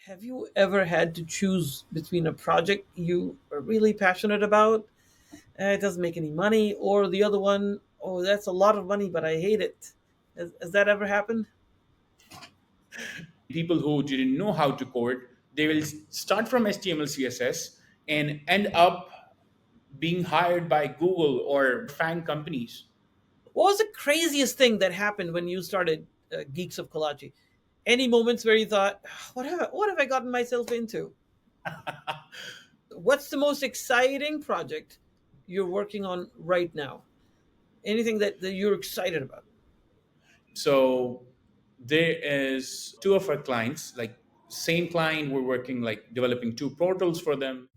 Have you ever had to choose between a project you are really passionate about, it doesn't make any money, or the other one, oh, that's a lot of money, but I hate it? Has that ever happened? People who didn't know how to code, they will start from HTML, CSS, and end up being hired by Google or FANG companies. What was the craziest thing that happened when you started Geeks of Kolachi? Any moments where you thought, what have I gotten myself into? What's the most exciting project you're working on right now? Anything that you're excited about? So there is two of our clients, like same client, we're working like developing two portals for them.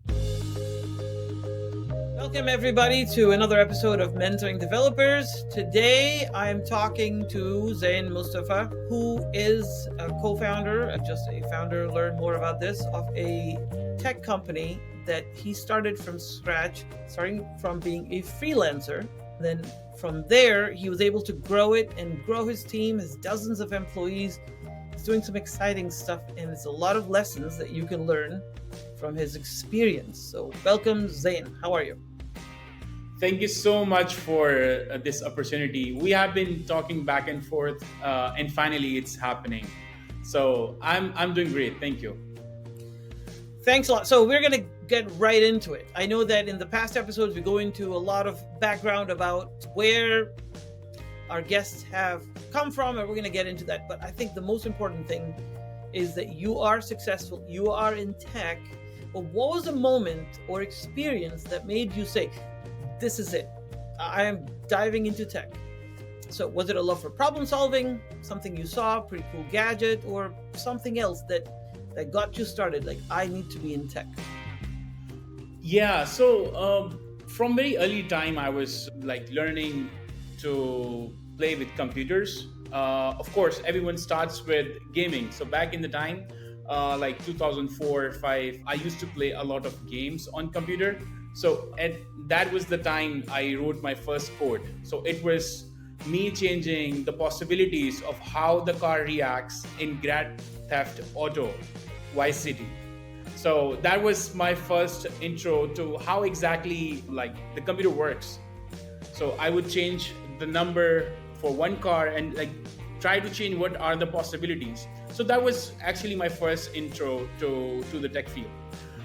Welcome, everybody, to another episode of Mentoring Developers. Today, I'm talking to Zain Mustafa, who is a co founder, just a founder, learn more about this, of a tech company that he started from scratch, starting from being a freelancer. Then from there, he was able to grow it and grow his team, his dozens of employees. He's doing some exciting stuff, and it's a lot of lessons that you can learn from his experience. So, welcome, Zain. How are you? Thank you so much for this opportunity. We have been talking back and forth, and finally it's happening. So I'm doing great. Thank you. Thanks a lot. So we're going to get right into it. I know that in the past episodes, we go into a lot of background about where our guests have come from, and we're going to get into that. But I think the most important thing is that you are successful, you are in tech. But what was a moment or experience that made you say, this is it? I am diving into tech. So was it a love for problem solving, something you saw, pretty cool gadget, or something else that got you started? Like, I need to be in tech. Yeah. So from very early time, I was like learning to play with computers. Of course, everyone starts with gaming. So back in the time, like 2004, 5, I used to play a lot of games on computer. So at that was the time I wrote my first code. So it was me changing the possibilities of how the car reacts in Grand Theft Auto Vice City. So that was my first intro to how exactly like the computer works. So I would change the number for one car and like try to change what are the possibilities. So that was actually my first intro to the tech field.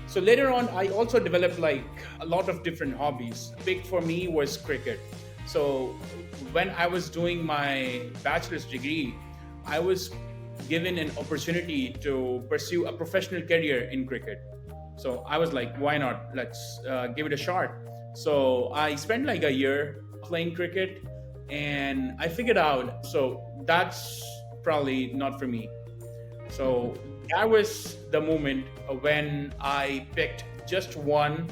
So later on, I also developed like a lot of different hobbies. Big for me was cricket. So when I was doing my bachelor's degree, I was given an opportunity to pursue a professional career in cricket. So I was like, why not? Let's give it a shot. So I spent like a year playing cricket and I figured out, so that's probably not for me. So that was the moment when I picked just one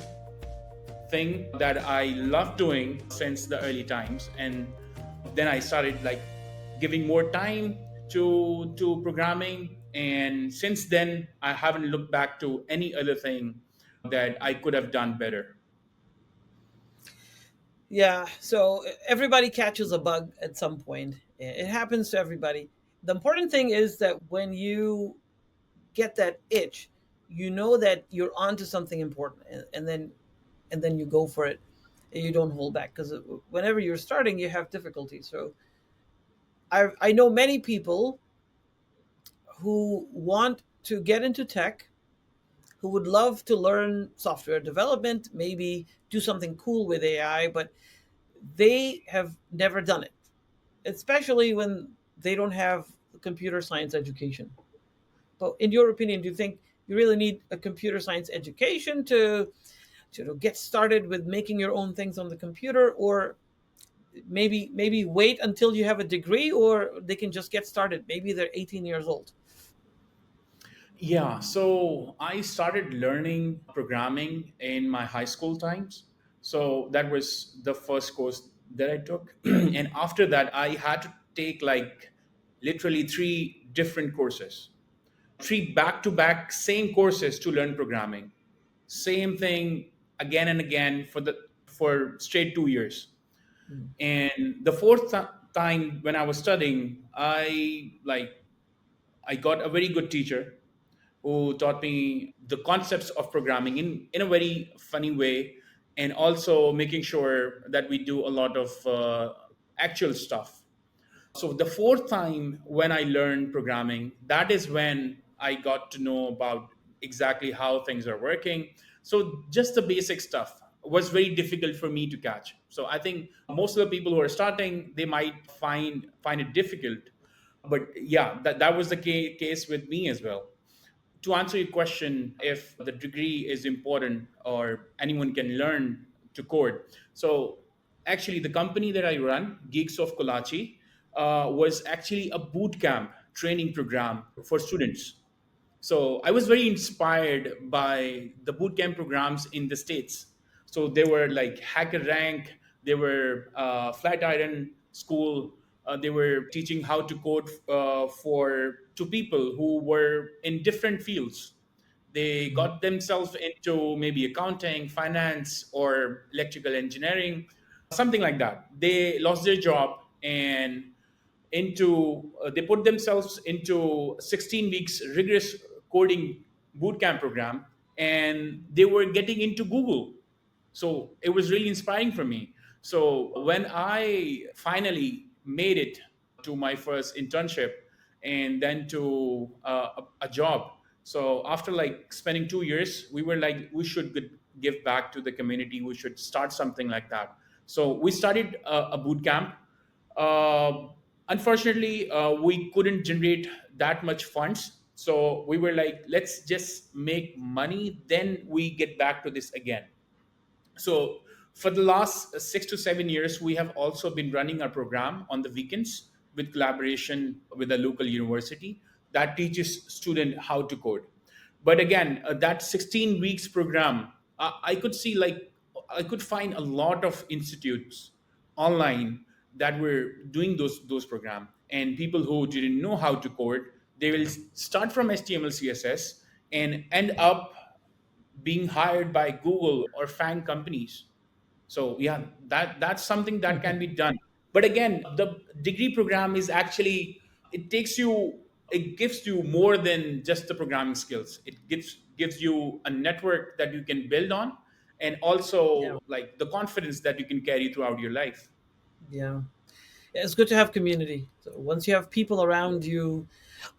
thing that I love doing since the early times, and then I started like giving more time to programming, and since then I haven't looked back to any other thing that I could have done better. Yeah, so everybody catches a bug at some point. It happens to everybody. The important thing is that when you get that itch, you know that you're onto something important, and then you go for it. And you don't hold back, because whenever you're starting, you have difficulties. So I know many people who want to get into tech, who would love to learn software development, maybe do something cool with AI, but they have never done it, especially when they don't have a computer science education. But in your opinion, do you think you really need a computer science education to get started with making your own things on the computer, or maybe wait until you have a degree, or they can just get started? Maybe they're 18 years old. Yeah, so I started learning programming in my high school times. So that was the first course that I took. And after that, I had to take like literally three different courses, three back to back same courses to learn programming. Same thing again and again for straight 2 years. And the fourth time when I was studying, I got a very good teacher who taught me the concepts of programming in a very funny way, and also making sure that we do a lot of actual stuff. So the fourth time when I learned programming, that is when I got to know about exactly how things are working. So just the basic stuff was very difficult for me to catch. So I think most of the people who are starting, they might find it difficult. But yeah, that was the case with me as well. To answer your question, if the degree is important or anyone can learn to code, so actually the company that I run, Geeks of Kolachi, was actually a boot camp training program for students. So I was very inspired by the bootcamp programs in the States. So they were like Hacker Rank, they were Flatiron School, they were teaching how to code for to people who were in different fields. They got themselves into maybe accounting, finance, or electrical engineering, something like that. They lost their job and they put themselves into 16 weeks rigorous coding bootcamp program, and they were getting into Google. So it was really inspiring for me. So when I finally made it to my first internship and then to a job, so after like spending 2 years, we were like, we should give back to the community, we should start something like that. So we started a boot camp. uh, Unfortunately, we couldn't generate that much funds. So we were like, let's just make money, then we get back to this again. So for the last 6 to 7 years, we have also been running our program on the weekends with collaboration with a local university that teaches student how to code. But again, that 16 weeks program, I could see like I could find a lot of institutes online that were doing those program, and people who didn't know how to code, they will start from HTML, CSS, and end up being hired by Google or FANG companies. So yeah, that's something that can be done. But again, the degree program is actually, it gives you more than just the programming skills. It gives you a network that you can build on, and Yeah. also like the confidence that you can carry throughout your life. Yeah. It's good to have community. So once you have people around you,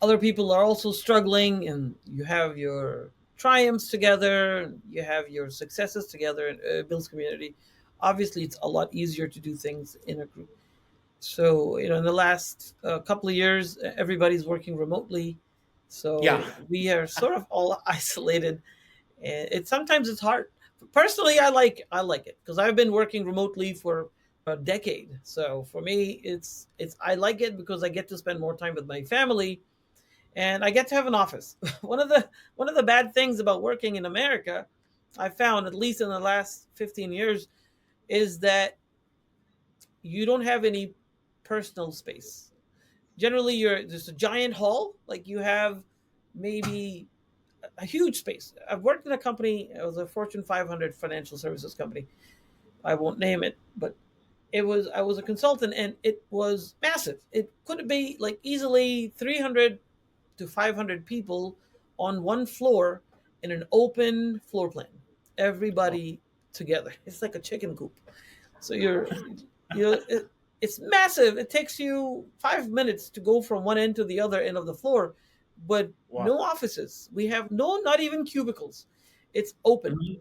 other people are also struggling, and you have your triumphs together, you have your successes together, and it builds community. Obviously, it's a lot easier to do things in a group. So, in the last couple of years, everybody's working remotely. Yeah. So we are sort of all isolated, and sometimes it's hard. Personally, I like it because I've been working remotely for a decade. So for me, it's I like it because I get to spend more time with my family, and I get to have an office. One of the bad things about working in America, I found, at least in the last 15 years, is that you don't have any personal space. Generally, you're just a giant hall, like you have maybe a huge space. I've worked in a company, it was a Fortune 500 financial services company. I won't name it, but I was a consultant, and it was massive. It could be like easily 300 to 500 people on one floor in an open floor plan. Wow. Everybody together. It's like a chicken coop. So it's massive. It takes you 5 minutes to go from one end to the other end of the floor, but Wow. no offices. We have no, not even cubicles. It's open. Mhm.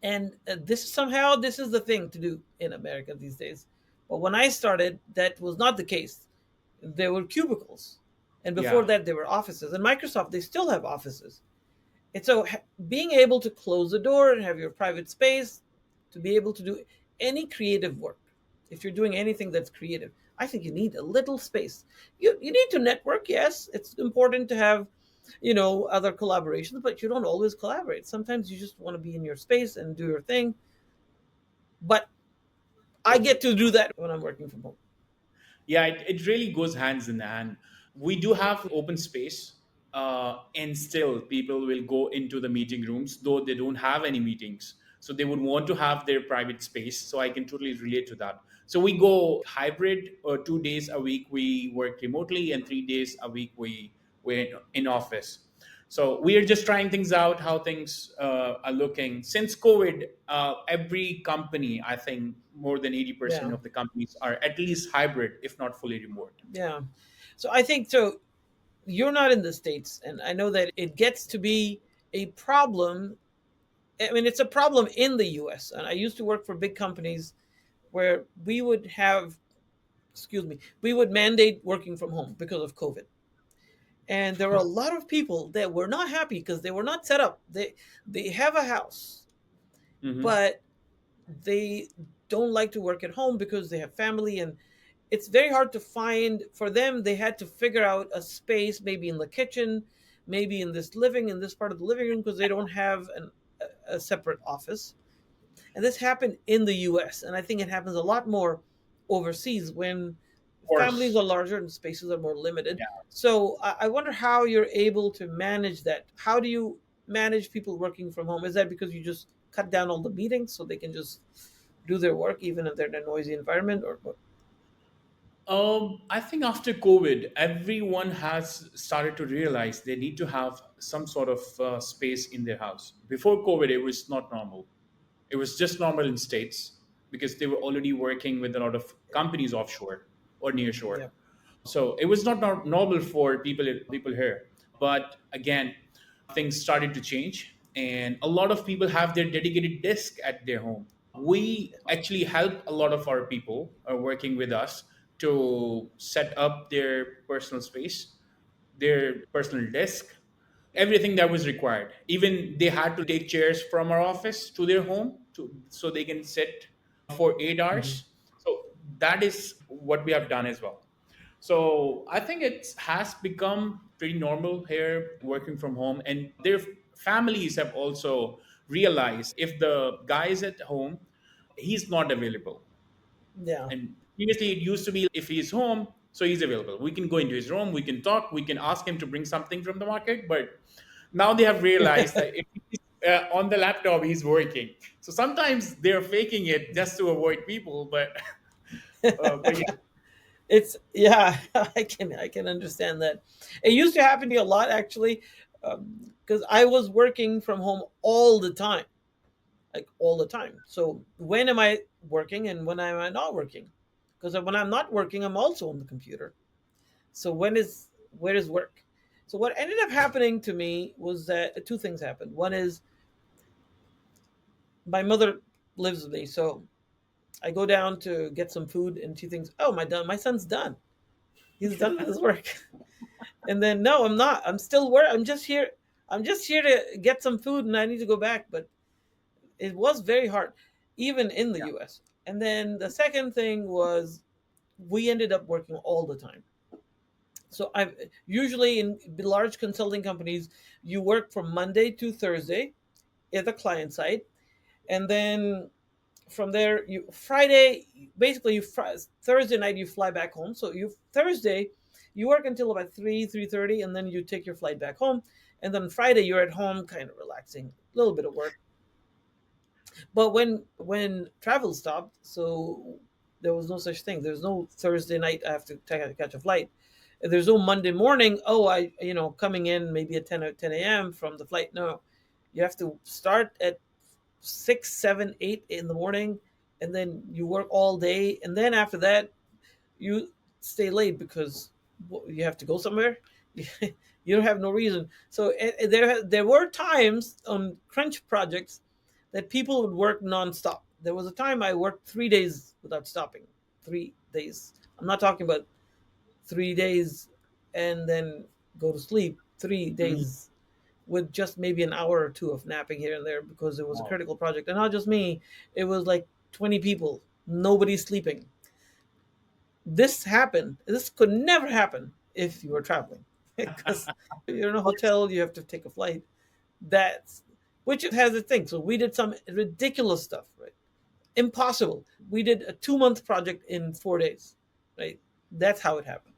And this is the thing to do in America these days. But when I started, that was not the case. There were cubicles, and before Yeah. that, there were offices. And Microsoft, they still have offices. And so being able to close the door and have your private space to be able to do any creative work, if you're doing anything that's creative, I think you need a little space. You need to network, yes. It's important to have, other collaborations, but you don't always collaborate. Sometimes you just want to be in your space and do your thing. But I Totally. get to do that when I'm working from home. Yeah, it really goes hands in hand. We do have open space, and still people will go into the meeting rooms, though they don't have any meetings. So they would want to have their private space. So I can totally relate to that. So we go hybrid, 2 days a week we work remotely, and 3 days a week we're in office. So we are just trying things out, how things are looking. Since COVID, every company, I think more than 80% Yeah. of the companies are at least hybrid, if not fully remote. Yeah. So I think so. You're not in the States, and I know that it gets to be a problem. I mean, it's a problem in the US. And I used to work for big companies where we would have, excuse me, we would mandate working from home because of COVID. And there were a lot of people that were not happy because they were not set up. They have a house, Hmm. but they don't like to work at home because they have family, and it's very hard to find for them. They had to figure out a space, maybe in the kitchen, maybe in this part of the living room, because they don't have a separate office. And this happened in the US, and I think it happens a lot more overseas when Of families course. are larger and spaces are more limited. Yeah. So I wonder how you're able to manage that. How do you manage people working from home? Is that because you just cut down all the meetings so they can just do their work even if they're in a noisy environment, or what? I think after COVID, everyone has started to realize they need to have some sort of space in their house. Before COVID, it was not normal. It was just normal in states because they were already working with a lot of companies offshore or near shore. Yeah. So it was not normal for people here. But again, things started to change, and a lot of people have their dedicated desk at their home. We actually help a lot of our people working with us to set up their personal space, their personal desk, everything that was required. Even they had to take chairs from our office to their home so they can sit for 8 hours. So that is what we have done as well. So I think it has become pretty normal here working from home, and their families have also realized if the guy is at home, he's not available. Yeah. And previously, it used to be if he's home, so he's available. We can go into his room, we can talk, we can ask him to bring something from the market. But now they have realized that if he's on the laptop, he's working. So sometimes they're faking it just to avoid people. But yeah, It's, yeah, I can understand that. It used to happen to me a lot, actually, because I was working from home all the time, like all the time. So when am I working and when am I not working? Because when I'm not working, I'm also on the computer. So where is work? So what ended up happening to me was that two things happened. One is my mother lives with me, so I go down to get some food, and she thinks, "Oh, my son's done. He's done with his work." And then, no, I'm not. I'm still work. I'm just here. I'm just here to get some food, and I need to go back. But it was very hard, even in the yeah, U.S. And then the second thing was we ended up working all the time. So I usually in large consulting companies, you work from Monday to Thursday at the client side, and then from there you Friday, basically Thursday night you fly back home. So you Thursday you work until about 3:30, and then you take your flight back home, and then Friday you're at home kind of relaxing, a little bit of work. But when travel stopped, so there was no such thing. There's no Thursday night I have to catch a flight. There's no Monday morning. Oh, coming in maybe at 10 a.m. from the flight. No, you have to start at 6, 7, 8 in the morning, and then you work all day, and then after that you stay late because you have to go somewhere. You don't have no reason. So there were times on crunch projects that people would work nonstop. There was a time I worked 3 days without stopping. 3 days. I'm not talking about 3 days and then go to sleep. three mhm. days with just maybe an hour or two of napping here and there because it was a Wow. critical project. And not just me, it was like 20 people, nobody sleeping. This happened. This could never happen if you were traveling because you're in a hotel, you have to take a flight. That's which it has a thing. So we did some ridiculous stuff, right? Impossible. We did a 2 month project in 4 days, right? That's how it happened.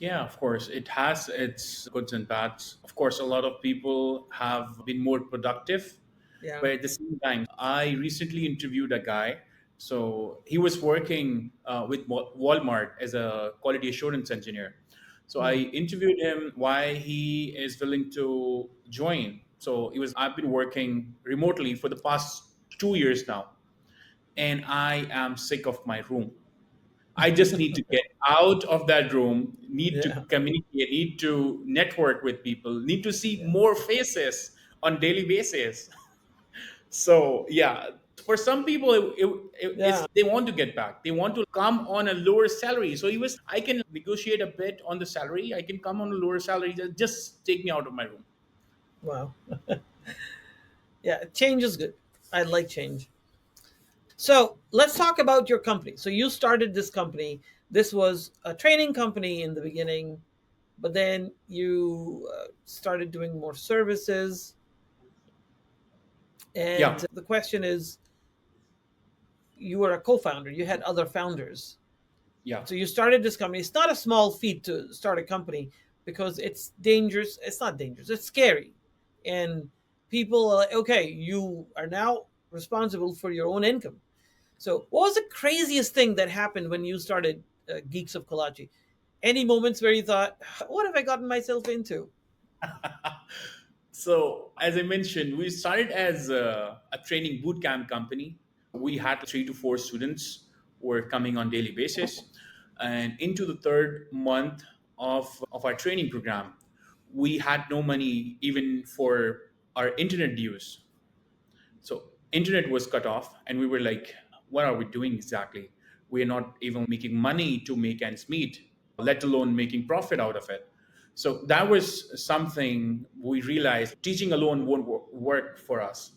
Yeah, of course, it has its goods and bads. Of course, a lot of people have been more productive, Yeah. but at the same time, I recently interviewed a guy. So he was working with Walmart as a quality assurance engineer. So I interviewed him why he is willing to join. So it was I've been working remotely for the past 2 years now, and I am sick of my room. I just need to get out of that room, need to Yeah. communicate, need to network with people, need to see Yeah. more faces on daily basis. So yeah, for some people, it's Yeah. they want to get back. They want to come on a lower salary. So he was, I can negotiate a bit on the salary. I can come on a lower salary. Just take me out of my room. Wow. Yeah. Change is good. I like change. So let's talk about your company. So you started this company. This was a training company in the beginning, but then you started doing more services. And Yeah, the question is, you were a co-founder. You had other founders. yeah. So you started this company. It's not a small feat to start a company because it's dangerous. It's not dangerous. It's scary, and people are like, okay, you are now responsible for your own income. So, what was the craziest thing that happened when you started Geeks of Kolachi? Any moments where you thought, "What have I gotten myself into?" So as I mentioned, we started as a training bootcamp company. We had 3 to 4 students who were coming on daily basis, and into the third month of our training program, we had no money even for our internet dues. So internet was cut off, and we were like, "What are we doing exactly? We are not even making money to make ends meet, let alone making profit out of it." So that was something we realized teaching alone won't work for us.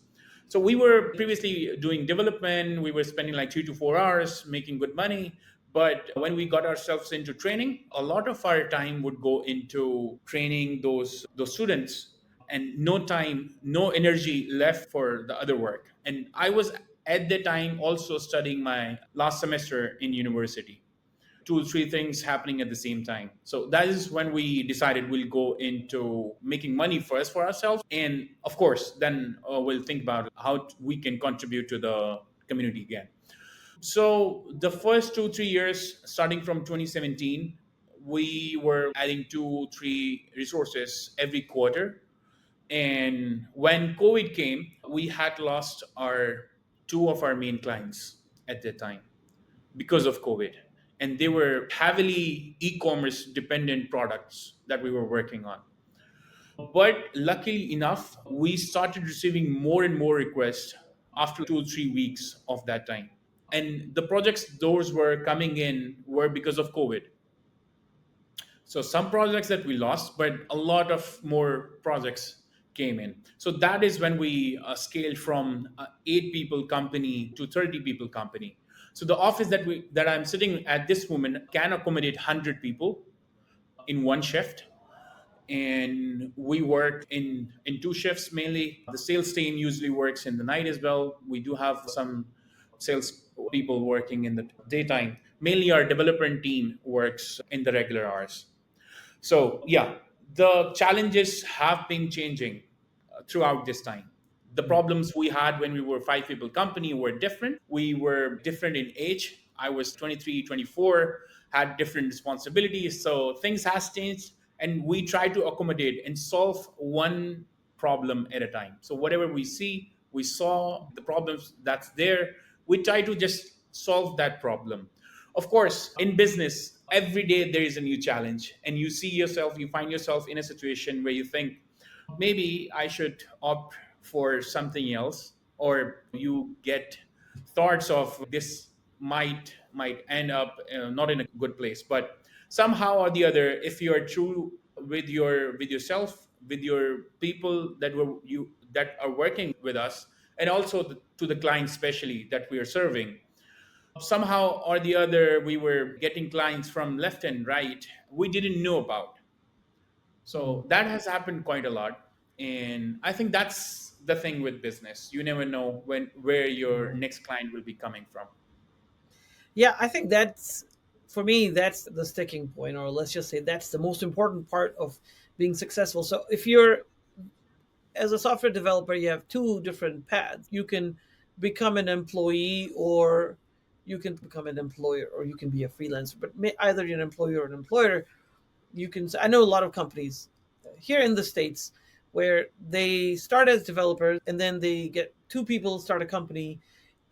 So we were previously doing development. We were spending like 3 to 4 hours making good money. But when we got ourselves into training, a lot of our time would go into training those students, and no time, no energy left for the other work. And I was at the time also studying my last semester in university. Two, three things happening at the same time. So that is when we decided we'll go into making money first for ourselves. And of course, then we'll think about how we can contribute to the community again. So the first 2, 3 years, starting from 2017, we were adding 2, 3 resources every quarter. And when COVID came, we had lost our two of our main clients at that time because of COVID. And they were heavily e commerce dependent products that we were working on. But luckily enough, we started receiving more and more requests after 2 or 3 weeks of that time. And the projects those were coming in were because of COVID. So some projects that we lost, but a lot of more projects came in. So that is when we scaled from 8 people company to 30 people company. So the office that I'm sitting at this moment can accommodate 100 people in one shift, and we work in 2 shifts mainly. The sales team usually works in the night as well. We do have some sales people working in the daytime. Mainly our development team works in the regular hours. So yeah, the challenges have been changing throughout this time. The problems we had when we were 5 people company were different. We were different in age. I was 23, 24, had different responsibilities. So things has changed, and we try to accommodate and solve one problem at a time. So whatever we see, we saw the problems that's there. We try to just solve that problem. Of course, in business, every day there is a new challenge, and you find yourself in a situation where you think, maybe I should opt for something else, or you get thoughts of this might end up not in a good place. But somehow or the other, if you are true with yourself, with your people that are working with us, and also to the clients especially that we are serving, somehow or the other we were getting clients from left and right we didn't know about. Mm. So that has happened quite a lot. And I think that's the thing with business. You never know where your next client will be coming from. Yeah, I think that's, for me, that's the sticking point, or let's just say that's the most important part of being successful. So if you're, as a software developer, you have two different paths. You can become an employee, or you can become an employer, or you can be a freelancer. But either you're an employee or an employer, you can, I know a lot of companies here in the States where they start as developers and then they get two people start a company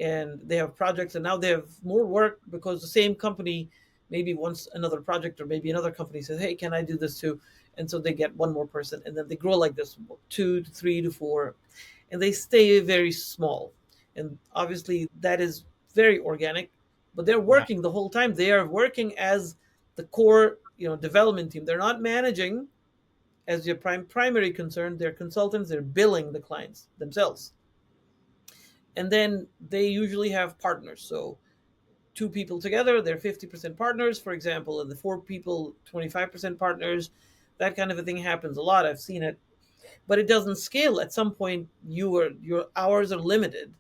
and they have projects and now they have more work because the same company maybe wants another project, or maybe another company says, hey, can I do this too? And so they get one more person and then they grow like this, two to three to four, and they stay very small. And obviously that is very organic, but they're Right. working the whole time. They are working as the core, development team. They're not managing as your primary concern. They're consultants. They're billing the clients themselves. And then they usually have partners. So two people together, they're 50% partners, for example, and the four people, 25% partners. That kind of a thing happens a lot. I've seen it, but it doesn't scale. At some point, your hours are limited.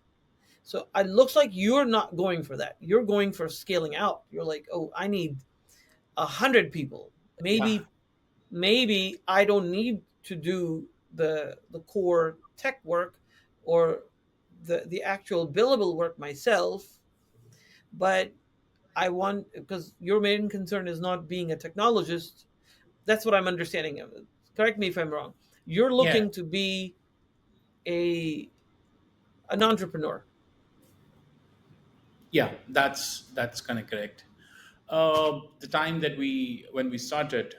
So it looks like you're not going for that. You're going for scaling out. You're like, oh, I need 100 people. Yeah. Maybe I don't need to do the core tech work or the actual billable work myself, but I want, because your main concern is not being a technologist. That's what I'm understanding of it. Correct me if I'm wrong. You're Yeah. looking to be a an entrepreneur. Yeah, that's kind of correct. The time that when we started,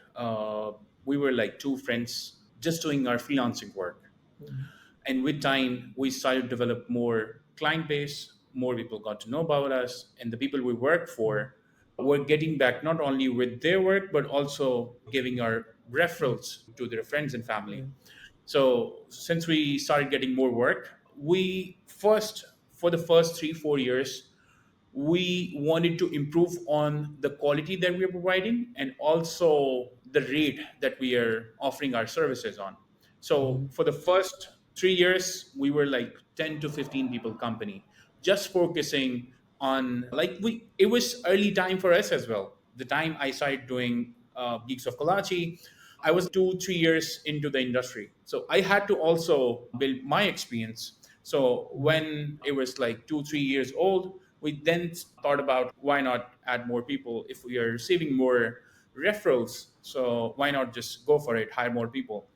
we were like two friends just doing our freelancing work. Mhm. And with time, we started to develop more client base. More people got to know about us, and the people we work for were getting back not only with their work but also giving our referrals to their friends and family. Right. So since we started getting more work, we first for the first 3 4 years we wanted to improve on the quality that we are providing and also the rate that we are offering our services on. So Mhm. for the first 3 years, we were like 10 to 15 people company, just focusing on like we. It was early time for us as well. The time I started doing Geeks of Kolachi, I was 2 3 years into the industry, so I had to also build my experience. So Mhm. when it was like 2 3 years old, we then thought about why not add more people if we are receiving more referrals. So why not just go for it, hire more people?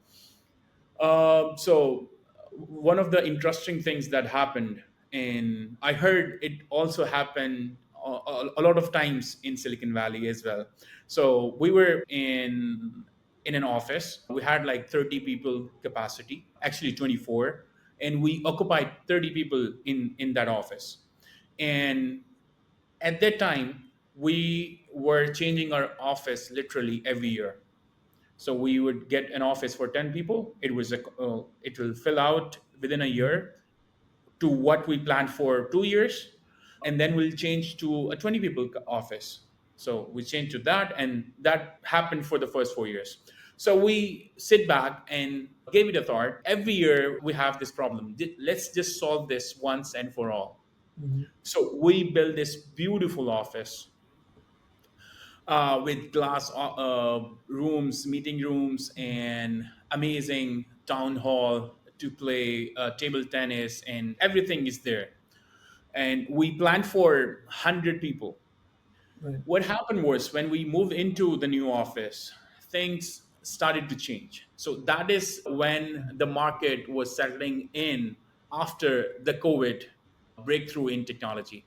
So one of the interesting things that happened, and I heard it also happened a lot of times in Silicon Valley as well. So we were in an office. We had like 30 people capacity, actually 24, and we occupied 30 people in that office. And at that time, we were changing our office literally every year. So we would get an office for 10 people. It will fill out within a Mhm. year to what we planned for 2 years, and then we'll change to a 20 people office. So we changed to that, and that happened for the first 4 years. So we sit back and gave it a thought. Every year we have this problem. Let's just solve this once and for all. Mhm. So we built this beautiful office with glass rooms, meeting rooms, and amazing town hall to play table tennis, and everything is there. And we planned for 100 people. Right. What happened was when we moved into the new office, things started to change. So that is when the market was settling in after the COVID breakthrough in technology.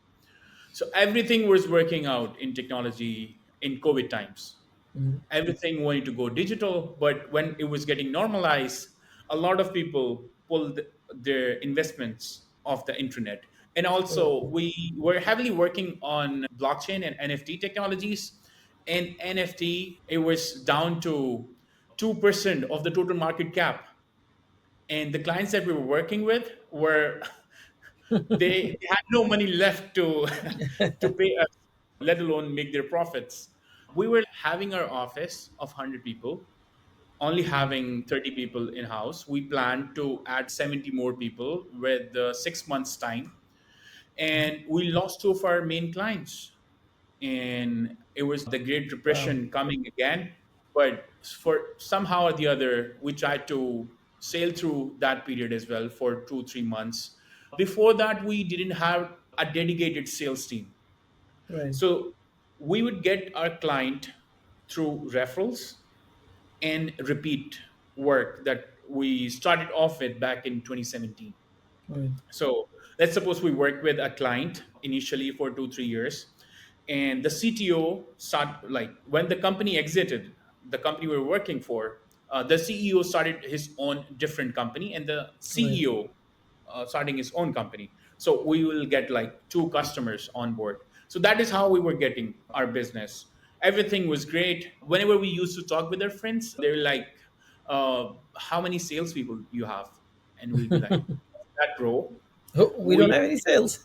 So everything was working out in technology in COVID times. Mhm. Everything wanted to go digital, but when it was getting normalized, a lot of people pulled their investments off the internet. And Right. also, we were heavily working on blockchain and NFT technologies. And NFT, it was down to 2% of the total market cap. And the clients that we were working with were they had no money left to to pay us, let alone make their profits. We were having our office of 100 people, only having 30 people in house. We planned to add 70 more people with 6 months time, and we lost two of our main clients. And it was the Great Wow. Depression coming again. But for somehow or the other, we tried to sail through that period as well for 2 3 months. Before that, we didn't have a dedicated sales team. Right. So we would get our client through referrals. and repeat work that we started off with back in 2017. Right. So let's suppose we work with a client initially for 2 3 years, and the CTO start like when the company exited the company we were working for, the CEO started his own different company, and the Right. CEO starting his own company. So we will get like two customers on board. So that is how we were getting our business. Everything was great. Whenever we used to talk with our friends, they were like, "How many salespeople you have?" And we'll be like, "That bro, Oh, we don't we have any sales.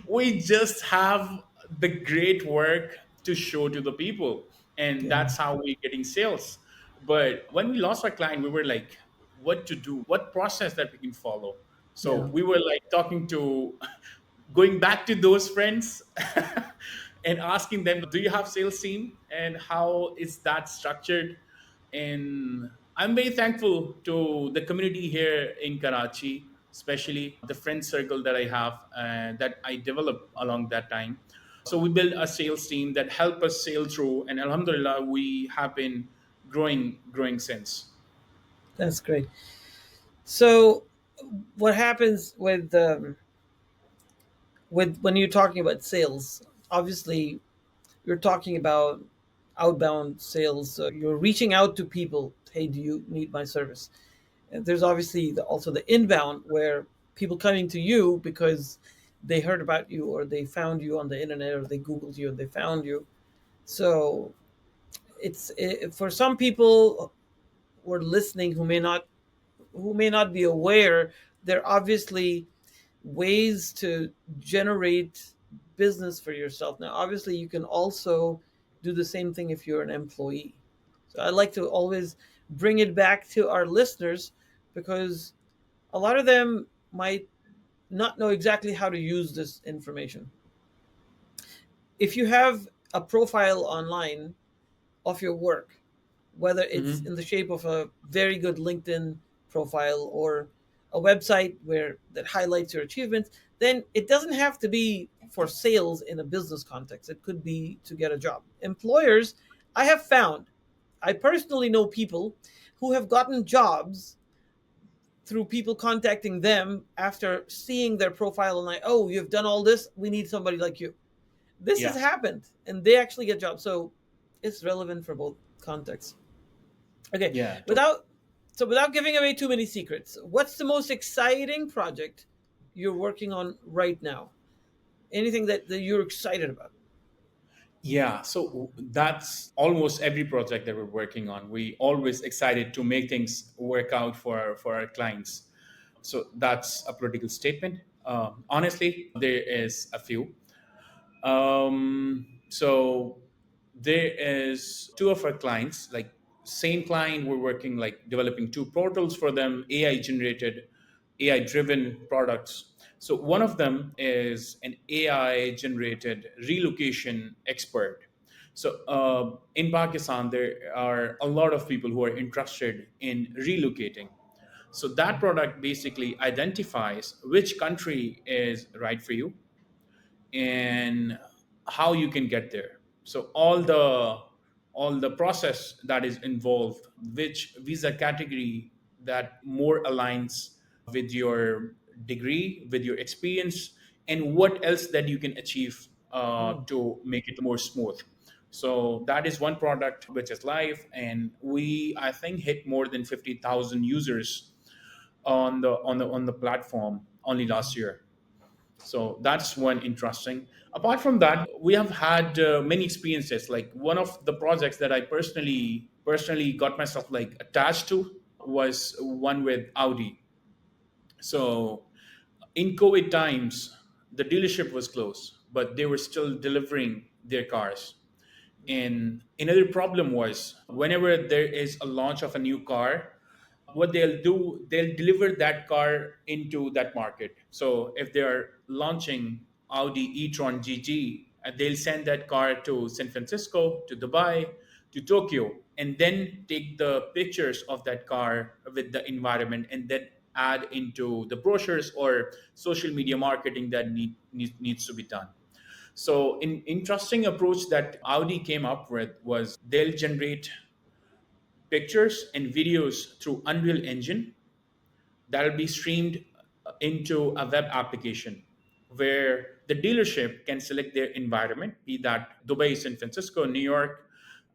we just have the great work to show to the people, and Yeah. that's how we're getting sales." But when we lost our client, we were like, what to do, what process that we can follow. So Yeah. we were like talking to going back to those friends and asking them, do you have sales team and how is that structured? And I'm very thankful to the community here in Karachi, especially the friend circle that I have that I developed along that time. So we built a sales team that help us sail through, and Alhamdulillah, we have been growing since. That's great. So, what happens with when you're talking about sales? Obviously, you're talking about outbound sales. So you're reaching out to people. Hey, do you need my service? And there's obviously also the inbound where people coming to you because they heard about you or they found you on the internet or they googled you and they found you. So for some people who are listening who may not be aware, there are obviously ways to generate business for yourself. Now, obviously, you can also do the same thing if you're an employee. So I like to always bring it back to our listeners because a lot of them might not know exactly how to use this information. If you have a profile online of your work, whether it's Hmm. in the shape of a very good LinkedIn profile or a website where that highlights your achievements, then it doesn't have to be for sales in a business context. It could be to get a job. Employers, I have found, I personally know people who have gotten jobs through people contacting them after seeing their profile and like, oh, you've done all this. We need somebody like you. This has Yeah, happened, and they actually get jobs. So it's relevant for both contexts. Okay, yeah. without giving away too many secrets, what's the most exciting project you're working on right now? Anything that you're excited about? Yeah, so that's almost every project that we're working on. We always excited to make things work out for our clients. So that's a political statement. Honestly, there is a few. So there is two of our clients, like same client, we're working like developing two portals for them, AI generated, AI driven products. So one of them is an AI generated relocation expert. So in Pakistan, there are a lot of people who are interested in relocating. So that product basically identifies which country is right for you and how you can get there. So all the process that is involved, which visa category that more aligns with your degree, with your experience, and what else that you can achieve Hmm. to make it more smooth. So that is one product which is live, and we I think hit more than 50,000 users on the platform only last year. So that's one interesting. Apart from that, we have had many experiences. Like one of the projects that I personally got myself like attached to was one with Audi. So in COVID times, the dealership was closed, but they were still delivering their cars. And another problem was whenever there is a launch of a new car, what they'll do, they'll deliver that car into that market. So if they are launching Audi e-tron GG, they'll send that car to San Francisco, to Dubai, to Tokyo, and then take the pictures of that car with the environment and then add into the brochures or social media marketing that needs to be done. So, an interesting approach that Audi came up with was they'll generate. pictures and videos through Unreal Engine that'll be streamed into a web application where the dealership can select their environment, be that Dubai, San Francisco, New York.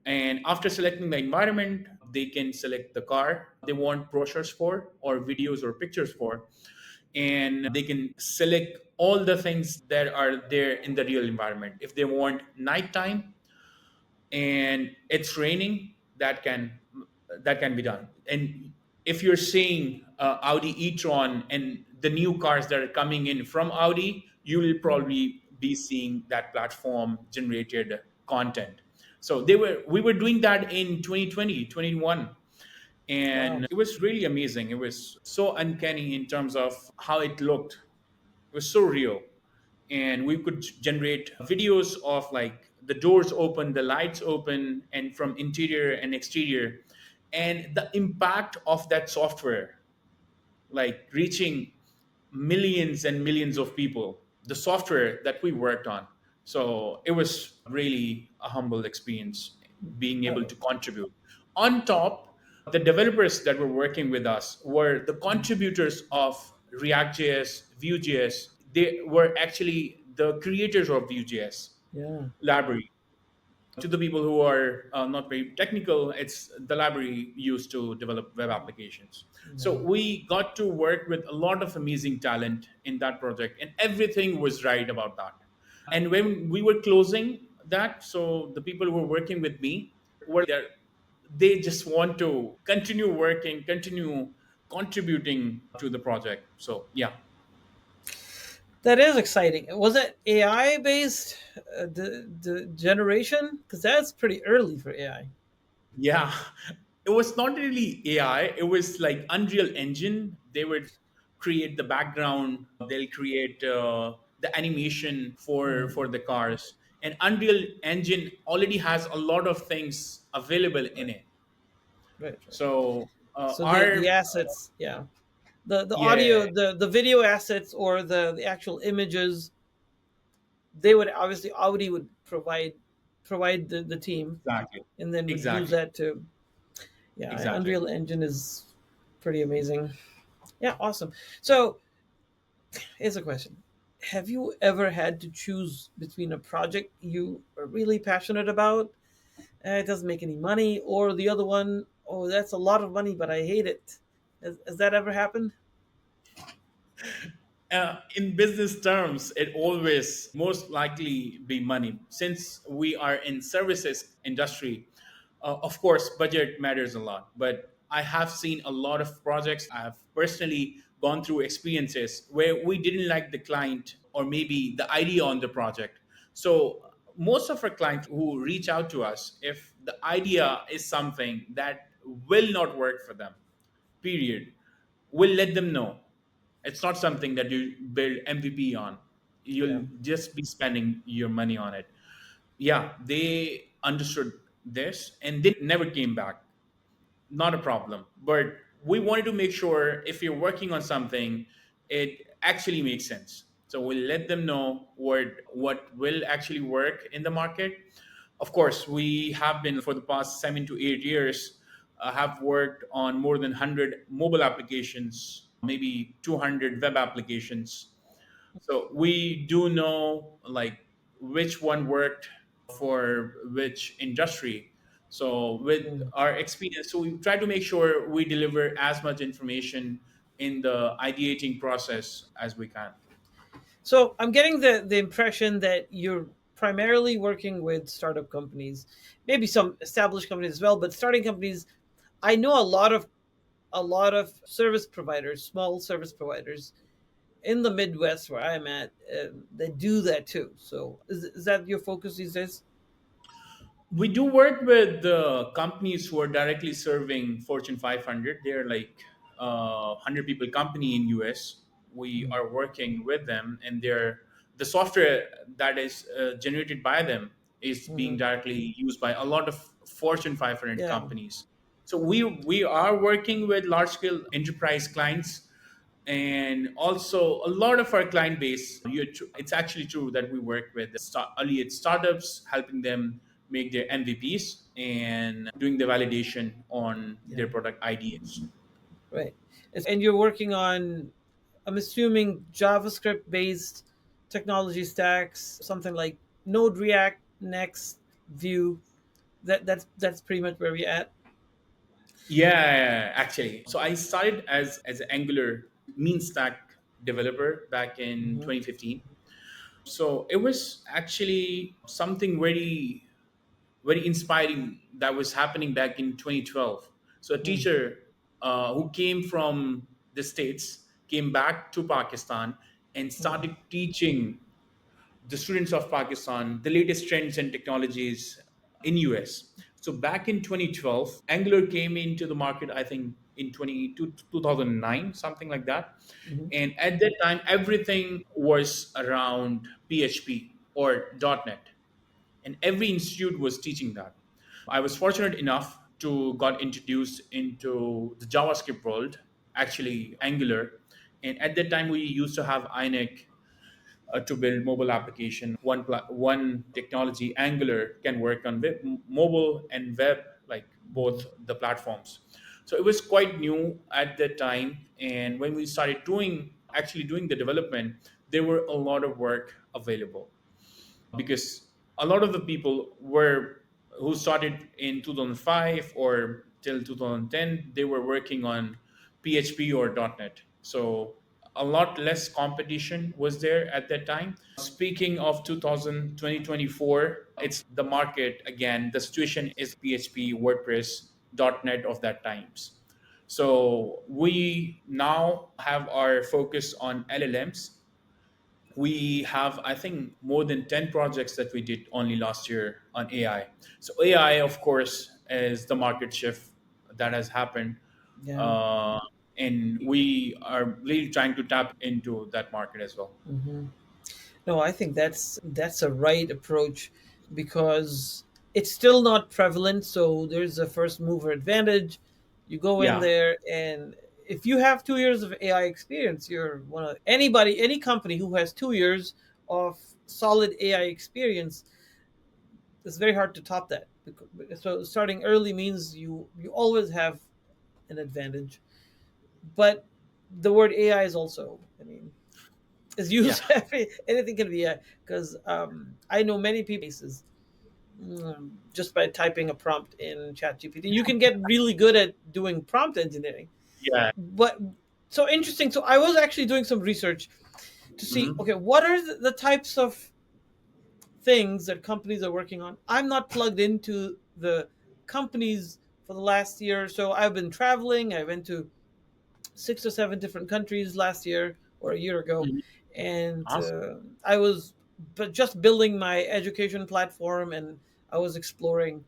And after selecting the environment, they can select the car they want brochures for, or videos or pictures for. And they can select all the things that are there in the real environment. If they want nighttime, and it's raining, that can be done. And if you're seeing Audi e-tron and the new cars that are coming in from Audi, you will probably be seeing that platform generated content. So we were doing that in 2020, 21, and Wow. it was really amazing. It was so uncanny in terms of how it looked. It was so real. And we could generate videos of like the doors open, the lights open, and from interior and exterior. And the impact of that software, like reaching millions and millions of people, the software that we worked on. So it was really a humble experience being able Uh, to contribute. On top, the developers that were working with us were the contributors of React.js, Vue.js. They were actually the creators of Vue.js yeah. library. To the people who are not very technical, it's the library used to develop web applications. So Yeah. we got to work with a lot of amazing talent in that project, and everything was right about that. And when we were closing that, so the people who were working with me were there. They just want to continue working, continue contributing to the project. So yeah. That is exciting. Was it AI based, the generation? Because that's pretty early for AI. Yeah, it was not really AI. It was like Unreal Engine. They would create the background. They'll create the animation for the cars. And Unreal Engine already has a lot of things available in Right, it. right, right. So So the our assets, yeah, the yeah, audio, the video assets, or the actual images, they would obviously Audi would provide the team, exactly, and then would use exactly, that to, yeah. exactly. Unreal Engine is pretty amazing. Yeah, awesome. So here's a question: have you ever had to choose between a project you are really passionate about, it doesn't make any money, or the other one, oh, that's a lot of money, but I hate it? Has that ever happened? In business terms, it always most likely be money. Since we are in services industry, of course, budget matters a lot. But I have seen a lot of projects. I have personally gone through experiences where we didn't like the client or maybe the idea on the project. So most of our clients who reach out to us, if the idea is something that will not work for them, period, we'll let them know. It's not something that you build MVP on. Yeah. You'll just be spending your money on it. Yeah, they understood this and they never came back. Not a problem. But we wanted to make sure if you're working on something, it actually makes sense. So we'll let them know what will actually work in the market. Of course, we have been for the past 7 to 8 years have worked on more than 100 mobile applications, maybe 200 web applications. So we do know like which one worked for which industry. So with Mm. our experience, so we try to make sure we deliver as much information in the ideating process as we can. So I'm getting the impression that you're primarily working with startup companies, maybe some established companies as well, but starting companies. I know a lot of service providers, small service providers in the Midwest where I'm at, that do that too. So is that your focus these days? We do work with the companies who are directly serving Fortune 500. They're like 100 people company in US. We Mhm. are working with them, and they're the software that is generated by them is being Mhm. directly used by a lot of Fortune 500 Yeah, companies. So we are working with large scale enterprise clients, and also a lot of our client base. It's actually true that we work with early startups, helping them make their MVPs and doing the validation on Yeah. their product ideas. Right. And you're working on, I'm assuming, JavaScript based technology stacks, something like Node, React, Next, Vue. That's pretty much where we're at. Yeah, actually. So I started as an Angular mean stack developer back in Hmm. 2015. So it was actually something very inspiring that was happening back in 2012. So a Hmm. teacher who came from the States came back to Pakistan and started teaching the students of Pakistan the latest trends and technologies in US. So back in 2012, Angular came into the market, I think in 2009, something like that. Hmm. And at that time, everything was around PHP or .NET, and every institute was teaching that. I was fortunate enough to got introduced into the JavaScript world, actually Angular. And at that time, we used to have INEC to build mobile application. One technology, Angular, can work on mobile and web, like both the platforms. So it was quite new at that time. And when we started doing the development, there were a lot of work available because a lot of the people were who started in 2005 or till 2010, they were working on PHP or .NET. So a lot less competition was there at that time. Speaking of 2024, it's the market again. The situation is PHP, WordPress, .NET of that times. So we now have our focus on LLMs. We have, I think, more than 10 projects that we did only last year on AI. So AI, of course, is the market shift that has happened. Yeah. uh, and we are really trying to tap into that market as well. Hmm. No, I think that's a right approach because it's still not prevalent. So there's a first mover advantage. You go in Yeah. there, and if you have 2 years of AI experience, you're one of any company who has 2 years of solid AI experience. It's very hard to top that. So starting early means you always have an advantage. But the word AI is also, I mean, is Yeah. used anything can be AI because I know many people just by typing a prompt in ChatGPT. You can get really good at doing prompt engineering. Yeah. But so interesting. So I was actually doing some research to see, Hmm. okay, what are the types of things that companies are working on. I'm not plugged into the companies for the last year or so. I've been traveling. I went to 6 or 7 different countries last year or a year ago, Hmm. and Awesome. I was but just building my education platform, and I was exploring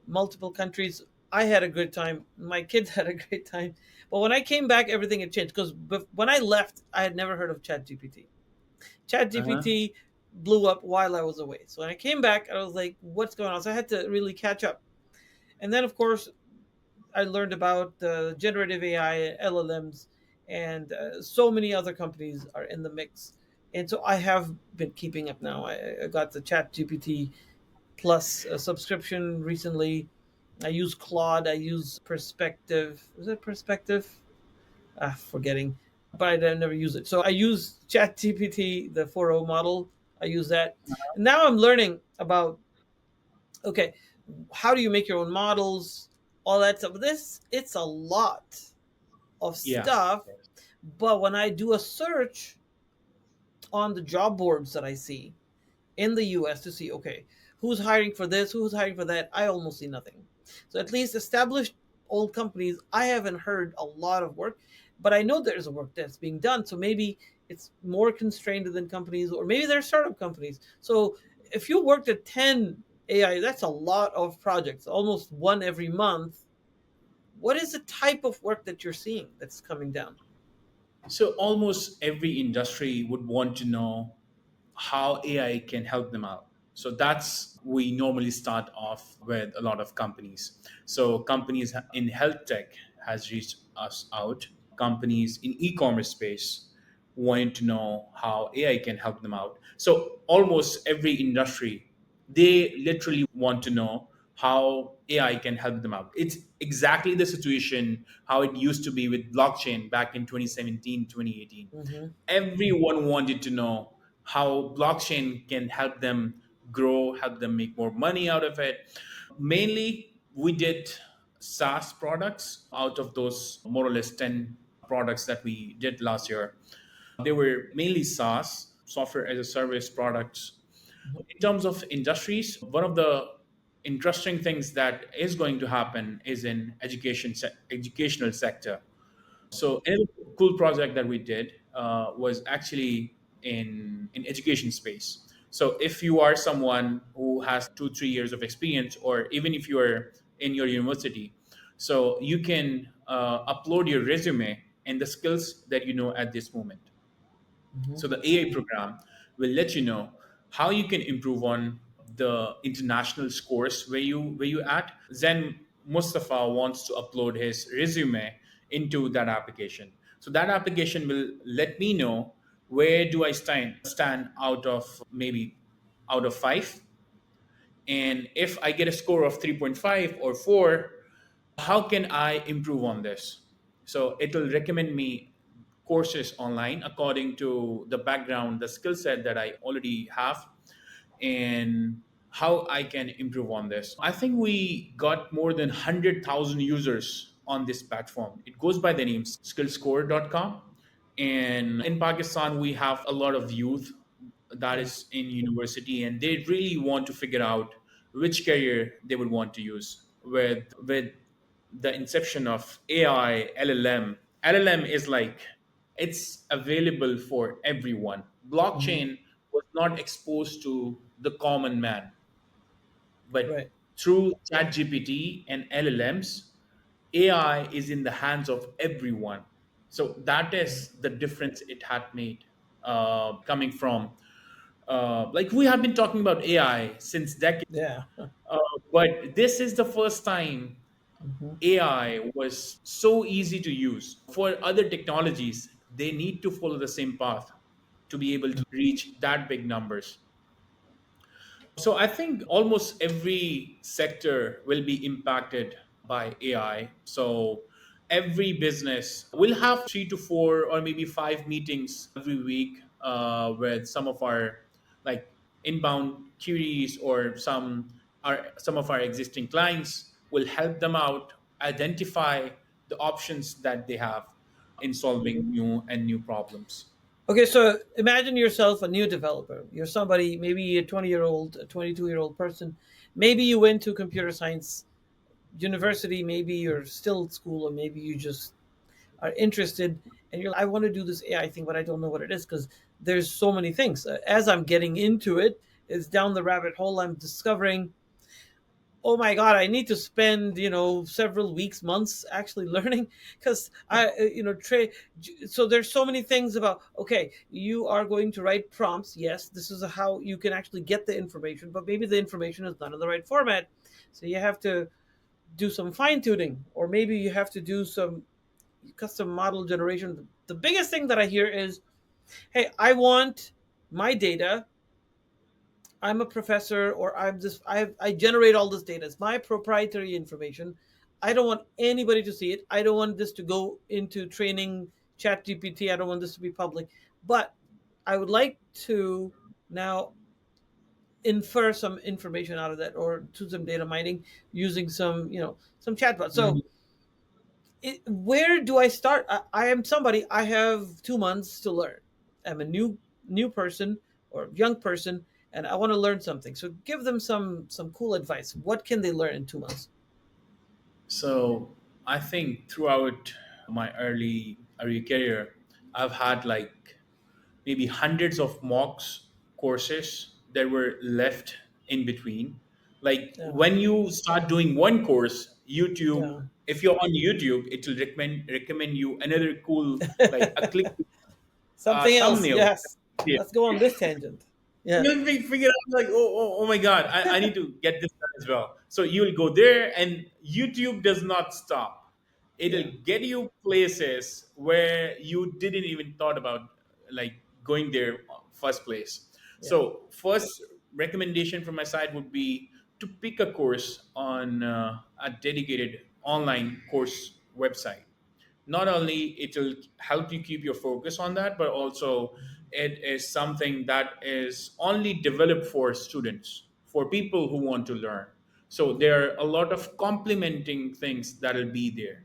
multiple countries. I had a good time. My kids had a great time. But when I came back, everything had changed because when I left, I had never heard of ChatGPT. Uh-huh. ChatGPT blew up while I was away. So when I came back, I was like, what's going on? So I had to really catch up. And then, of course, I learned about generative AI, LLMs, and so many other companies are in the mix. And so I have been keeping up now. I got the ChatGPT Plus subscription recently. I use Claude. I use Perspective. Is it Perspective? Forgetting, but I never use it. So I use ChatGPT, the 4.0 model. I use that. And now I'm learning about, okay, how do you make your own models, all that stuff. This it's a lot of Yeah. stuff, but when I do a search on the job boards that I see in the US to see, okay, who's hiring for this, who's hiring for that, I almost see nothing. So at least established old companies, I haven't heard a lot of work, but I know there's a work that's being done. So maybe it's more constrained than companies, or maybe they're startup companies. So if you worked at 10 AI, that's a lot of projects, almost one every month. What is the type of work that you're seeing that's coming down? So almost every industry would want to know how AI can help them out. So that's we normally start off with a lot of companies. So companies in health tech has reached us out. Companies in e-commerce space wanting to know how AI can help them out. So almost every industry They literally want to know how AI can help them out. It's exactly the situation how it used to be with blockchain back in 2017, 2018. Hmm. Everyone wanted to know how blockchain can help them grow, help them make more money out of it. Mainly, we did SaaS products out of those more or less 10 products that we did last year. They were mainly SaaS, software as a service products. In terms of industries, one of the interesting things that is going to happen is in educational sector. So another cool project that we did was actually in education space. So if you are someone who has 2 3 years of experience, or even if you are in your university, so you can upload your resume and the skills that you know at this moment. Hmm. So the AI program will let you know how you can improve on the international scores where you at. Zen Mustafa wants to upload his resume into that application. So that application will let me know where do I stand out of maybe out of 5, and if I get a score of 3.5 or 4, how can I improve on this? So it will recommend me courses online according to the background, the skill set that I already have, and how I can improve on this. I think we got more than 100,000 users on this platform. It goes by the name skillscore.com. And in Pakistan, we have a lot of youth that Yeah. is in university, and they really want to figure out which career they would want to use. With the inception of AI, LLM is like it's available for everyone. Hmm. Blockchain was not exposed to the common man, but Right. through ChatGPT and LLMs, AI is in the hands of everyone. So that is the difference it had made, coming from, like we have been talking about AI since decades, Yeah. uh, but this is the first time Hmm. AI was so easy to use. For other technologies, they need to follow the same path to be able to reach that big numbers. So I think almost every sector will be impacted by AI. So every business will have 3 to 4 or maybe 5 meetings every week with some of our like inbound queries, or some of our existing clients will help them out identify the options that they have in solving new problems. Okay, so imagine yourself a new developer. You're somebody, maybe a 20-year-old, a 22-year-old person. Maybe you went to computer science university, maybe you're still at school, or maybe you just are interested and you're like, I want to do this AI thing, but I don't know what it is because there's so many things. As I'm getting into it, is down the rabbit hole, I'm discovering, oh my god, I need to spend several weeks, months actually learning because so there's so many things about, okay, you are going to write prompts. Yes, this is how you can actually get the information, but maybe the information is not in the right format, so you have to do some fine tuning, or maybe you have to do some custom model generation. The biggest thing that I hear is, hey, I want my data. I'm a professor, or I generate all this data. It's my proprietary information. I don't want anybody to see it. I don't want this to go into training chat GPT. I don't want this to be public. But I would like to now infer some information out of that, or do some data mining using some chatbot. So where do I start? I am somebody. I have 2 months to learn. I'm a new person or young person, and I want to learn something. So give them some cool advice. What can they learn in 2 months? So I think throughout my early career, I've had like maybe hundreds of mocks courses that were left in between. Like Yeah, when you start doing one course, YouTube, yeah. if you're on YouTube, it will recommend you another cool, like a click Something else. thumbnail. Yes. Let's go on this tangent. Yeah, You'll be figure out like, oh my god, I need to get this done as well. So you'll go there, and YouTube does not stop. It'll yeah, get you places where you didn't even thought about like going there first place. yeah. So first, recommendation from my side would be to pick a course on a dedicated online course website. Not only it will help you keep your focus on that, but also it is something that is only developed for students, for people who want to learn. So there are a lot of complementing things that will be there.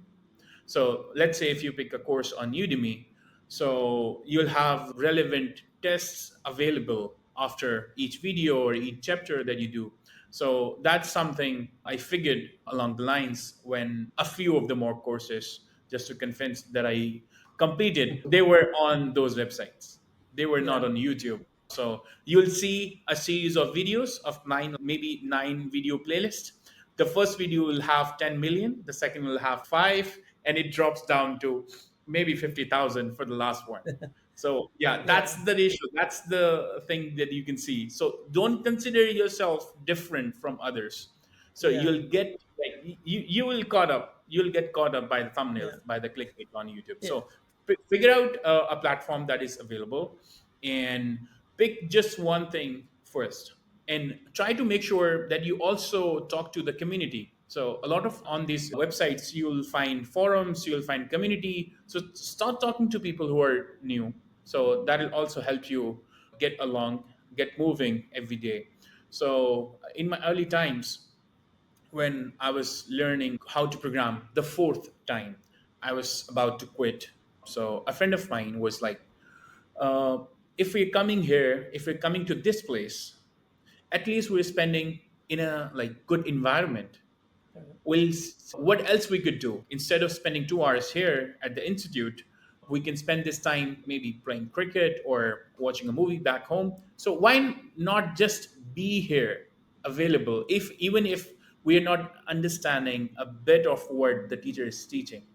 So let's say if you pick a course on Udemy, so you'll have relevant tests available after each video or each chapter that you do. So that's something I figured along the lines when a few of the more courses, just to convince that I completed, they were on those websites. They were not Yeah. on YouTube. So you'll see a series of videos of nine, maybe nine video playlists. The first video will have 10 million, the second will have 5, and it drops down to maybe 50,000 for the last one. So yeah, Yeah. that's the ratio. That's the thing that you can see. So don't consider yourself different from others. So Yeah. you'll get like you will caught up. You'll get caught up by the Yeah. thumbnails, by the clickbait on YouTube. Yeah. So figure out a platform that is available and pick just one thing first, and try to make sure that you also talk to the community. So a lot of on these websites you'll find forums, you'll find community. So start talking to people who are new. So that will also help you get along, get moving every day. So in my early times, when I was learning how to program the fourth time, I was about to quit. So a friend of mine was like, uh, if we're coming here, if we're coming to this place, at least we're spending in a like good environment. We'll what else we could do instead of spending 2 hours here at the institute. We can spend this time maybe playing cricket or watching a movie back home. So why not just be here available, if even if we are not understanding a bit of what the teacher is teaching.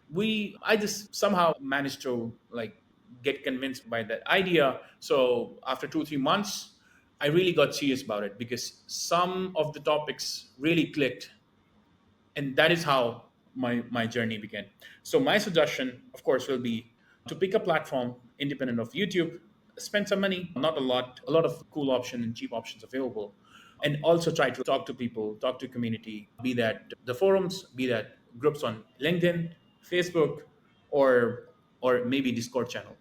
We I just somehow managed to like get convinced by that idea. So after 2 3 months, I really got serious about it because some of the topics really clicked, and that is how my journey began. So my suggestion, of course, will be to pick a platform independent of YouTube, spend some money, not a lot of cool options and cheap options available, and also try to talk to people, talk to community, be that the forums, be that groups on LinkedIn, Facebook, or maybe Discord channel.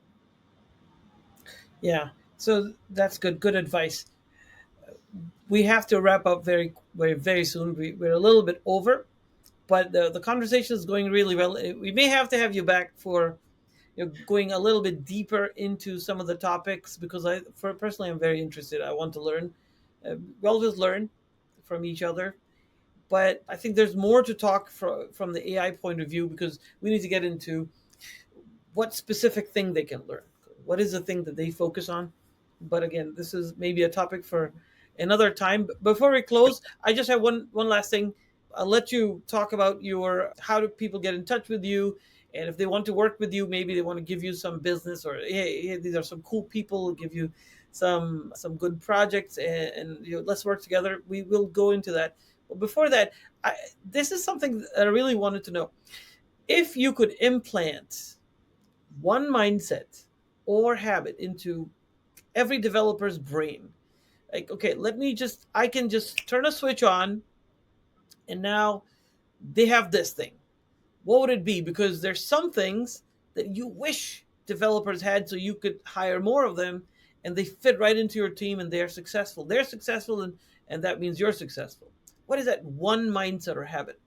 Yeah. So that's good. Good advice. We have to wrap up very soon. We're a little bit over, but the conversation is going really well. We may have to have you back for going a little bit deeper into some of the topics because for personally, I'm very interested. I want to learn. We always learn from each other, but I think there's more to talk from the AI point of view because we need to get into what specific thing they can learn. What is the thing that they focus on? But again, this is maybe a topic for another time. Before we close, I just have one last thing. I'll let you talk about your how do people get in touch with you, and if they want to work with you, maybe they want to give you some business or hey these are some cool people, who give you some good projects, and let's work together. We will go into that. But before that, this is something that I really wanted to know. If you could implant one mindset or habit into every developer's brain, like okay, I can just turn a switch on and now they have this thing, what would it be? Because there's some things that you wish developers had so you could hire more of them and they fit right into your team and they're successful, and that means you're successful. What is that one mindset or habit?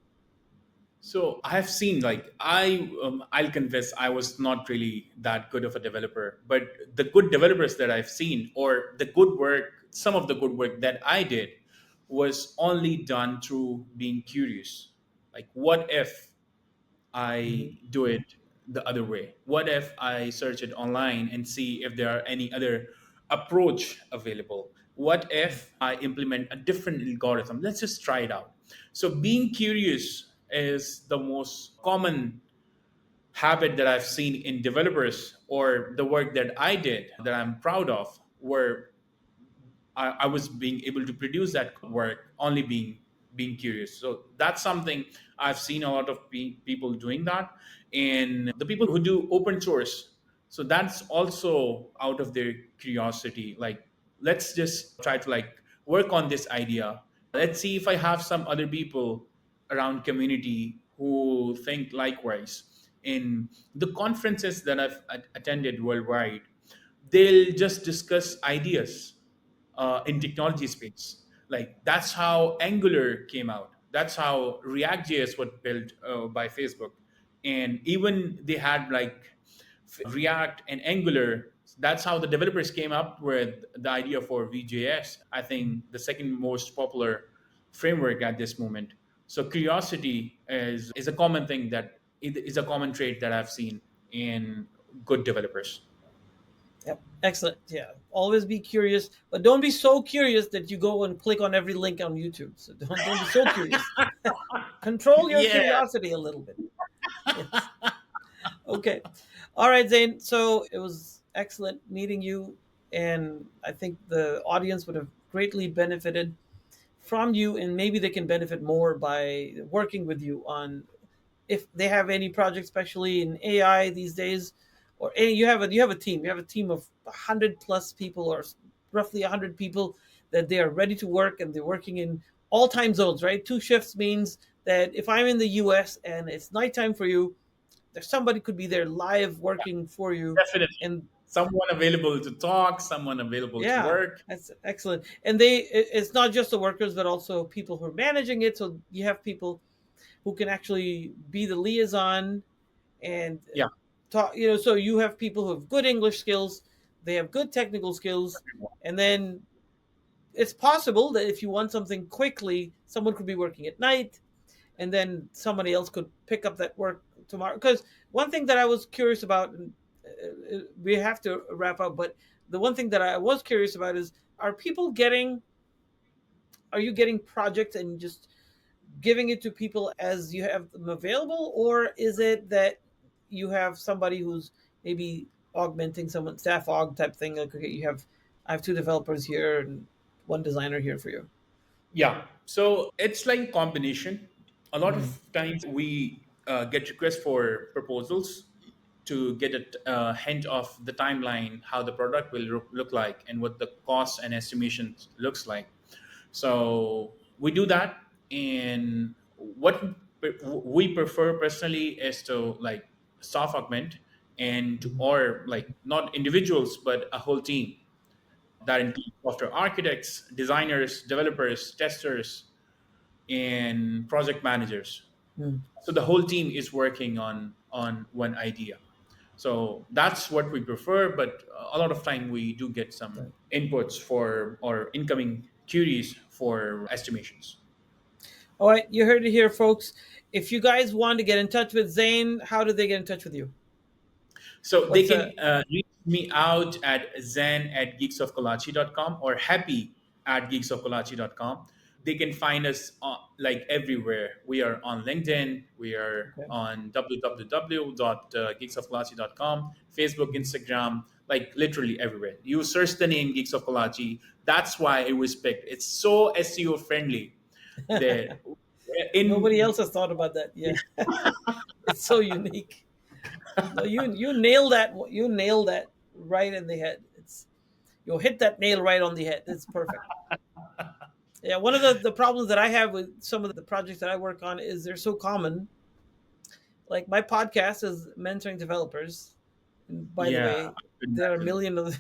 So I have seen like I'll confess I was not really that good of a developer, but the good developers that I've seen, or the good work, some of the good work that I did, was only done through being curious. Like, what if I Hmm. do it the other way? What if I search it online and see if there are any other approach available? What if I implement a different algorithm? Let's just try it out. So being curious is the most common habit that I've seen in developers, or the work that I did that I'm proud of, where I was being able to produce that work only being curious. So that's something I've seen a lot of people doing that, and the people who do open source. So that's also out of their curiosity, like let's just try to like work on this idea. Let's see if I have some other people around community who think likewise. In the conferences that I've attended worldwide, they'll just discuss ideas in technology space. Like that's how Angular came out. That's how React.js was built by Facebook, and even they had like React and Angular. That's how the developers came up with the idea for VJS. I think the second most popular framework at this moment. So curiosity is a common thing that is a common trait that I've seen in good developers. Yep. Excellent. Yeah. Always be curious, but don't be so curious that you go and click on every link on YouTube. So don't be so curious. Control your Yeah. curiosity a little bit. Yes. Okay. All right, Zane. So it was excellent meeting you, and I think the audience would have greatly benefited from you, and maybe they can benefit more by working with you on if they have any projects, especially in AI these days, or any, you have a team of 100 plus people, or roughly 100 people that they are ready to work, and they're working in all time zones. Right, 2 shifts means that if I'm in the U.S. and it's nighttime for you, there's somebody could be there live working for you, Definitely. and Someone available to talk, someone available to yeah, work. that's excellent. And it's not just the workers, but also people who are managing it. So you have people who can actually be the liaison and Yeah. talk. So you have people who have good English skills, they have good technical skills, and then it's possible that if you want something quickly, someone could be working at night, and then somebody else could pick up that work tomorrow. Because one thing that I was curious about, and we have to wrap up, but the one thing that I was curious about is, are you getting projects and just giving it to people as you have them available, or is it that you have somebody who's maybe augmenting someone, staff aug type thing, like, okay, I have 2 developers here and 1 designer here for you? Yeah. So it's like a combination. A lot of Mhm. times we get requests for proposals to get a hint of the timeline, how the product will look like, and what the cost and estimations looks like. So we do that, and what we prefer personally is to like staff augment and or like not individuals but a whole team that includes software architects, designers, developers, testers, and project managers. Mm. So the whole team is working on one idea. So that's what we prefer, but a lot of time we do get some Right. inputs for or incoming queries for estimations. All right, you heard it here, folks. If you guys want to get in touch with Zane, how do they get in touch with you? So they What's a can reach me out at zen@geeksofkolachi.com or happy at geeksofkolachi.com. They can find us like everywhere. We are on LinkedIn. We are okay? on www.geeksofkolachi.com, Facebook, Instagram, like literally everywhere. You search the name Geeks of Kolachi. That's why it was picked. It's so SEO friendly that Nobody in else has thought about that. Yeah, it's so unique. No, you nail that. You nail that right in the head. You'll hit that nail right on the head. It's perfect. Yeah, one of the problems that I have with some of the projects that I work on is they're so common. Like my podcast is mentoring developers. And by the yeah, way, I could there are a imagine. million of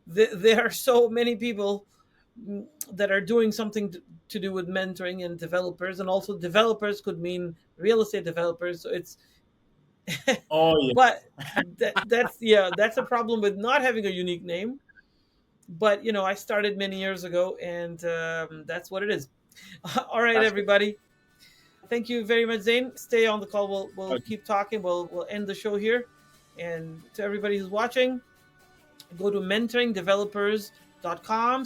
there are so many people that are doing something to do with mentoring and developers, and also developers could mean real estate developers. So it's Oh yeah, but that's a problem with not having a unique name. But I started many years ago, and that's what it is. All right, that's good. everybody. Thank you very much, Zane. Stay on the call. We'll Okay. keep talking. We'll end the show here. And to everybody who's watching, go to mentoringdevelopers.com/,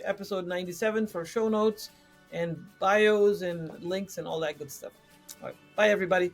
episode 97 for show notes and bios and links and all that good stuff. All right. Bye, everybody.